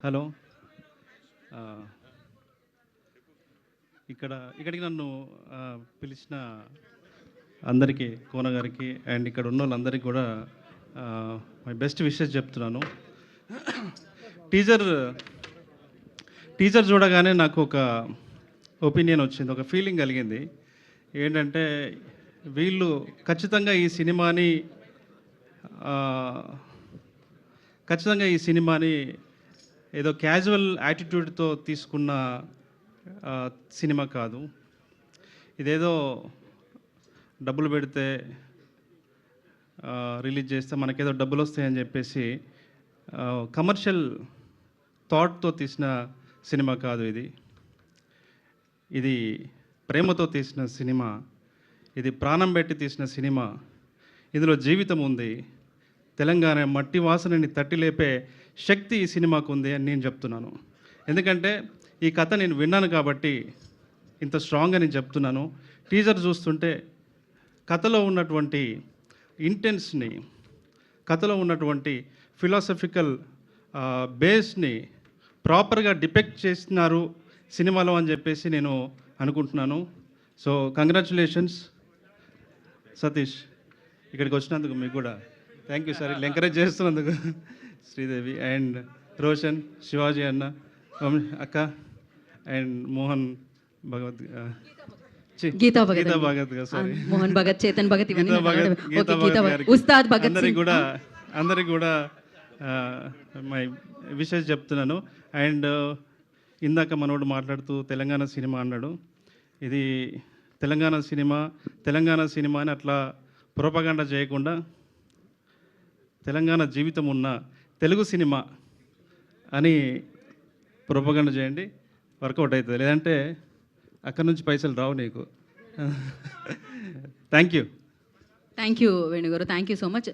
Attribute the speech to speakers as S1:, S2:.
S1: Hello. ఆహ్, ఇక్కడికి నన్ను పిలిచిన అందరికీ, కోన గారికి అండ్ ఇక్కడ ఉన్నోళ్ళందరికీ కూడా మై బెస్ట్ విషెస్ చెప్తున్నాను. టీజర్ టీజర్ చూడగానే నాకు ఒక ఒపీనియన్ వచ్చింది, ఒక ఫీలింగ్ కలిగింది. ఏంటంటే వీళ్ళు ఖచ్చితంగా ఈ సినిమాని ఆహ్, ఖచ్చితంగా ఈ సినిమాని ఏదో క్యాజువల్ యాటిట్యూడ్తో తీసుకున్న సినిమా కాదు. ఇదేదో డబ్బులు పెడితే రిలీజ్ చేస్తే మనకేదో డబ్బులు వస్తాయని చెప్పేసి కమర్షియల్ థాట్తో తీసిన సినిమా కాదు ఇది. ఇది ప్రేమతో తీసిన సినిమా. ఇది ప్రాణం పెట్టి తీసిన సినిమా. ఇందులో జీవితం ఉంది. తెలంగాణ మట్టి వాసనని తట్టి లేపే శక్తి ఈ సినిమాకు ఉంది అని నేను చెప్తున్నాను. ఎందుకంటే ఈ కథ నేను విన్నాను కాబట్టి ఇంత స్ట్రాంగ్గా నేను చెప్తున్నాను. టీజర్ చూస్తుంటే కథలో ఉన్నటువంటి ఇంటెన్స్ని, కథలో ఉన్నటువంటి ఫిలాసఫికల్ బేస్ని ప్రాపర్గా డిపెక్ట్ చేస్తున్నారు సినిమాలో అని చెప్పేసి నేను అనుకుంటున్నాను. సో కంగ్రాచులేషన్స్ సతీష్, ఇక్కడికి వచ్చినందుకు మీకు కూడా థ్యాంక్ యూ సార్. ఇట్లా ఎంకరేజ్ చేస్తున్నందుకు శ్రీదేవి అండ్ రోషన్, శివాజీ అన్న, అక్క అండ్ మోహన్ భగవత్,
S2: గీతా
S1: భగత్ గారు, సారీ
S2: మోహన్ భగత్, చేతన్ భగత్,
S1: అందరికి కూడా మై విషెస్ చెప్తున్నాను. అండ్ ఇందాక మనోడు మాట్లాడుతూ తెలంగాణ సినిమా అన్నాడు. ఇది తెలంగాణ సినిమా అని అట్లా ప్రొపగండా చేయకుండా తెలంగాణ జీవితం ఉన్న తెలుగు సినిమా అని ప్రొపగండా చేయండి, వర్కౌట్ అవుతుంది. లేదంటే అక్కడి నుంచి పైసలు రావు నీకు. థ్యాంక్ యూ
S2: వేణుగారు, థ్యాంక్ యూ సో మచ్.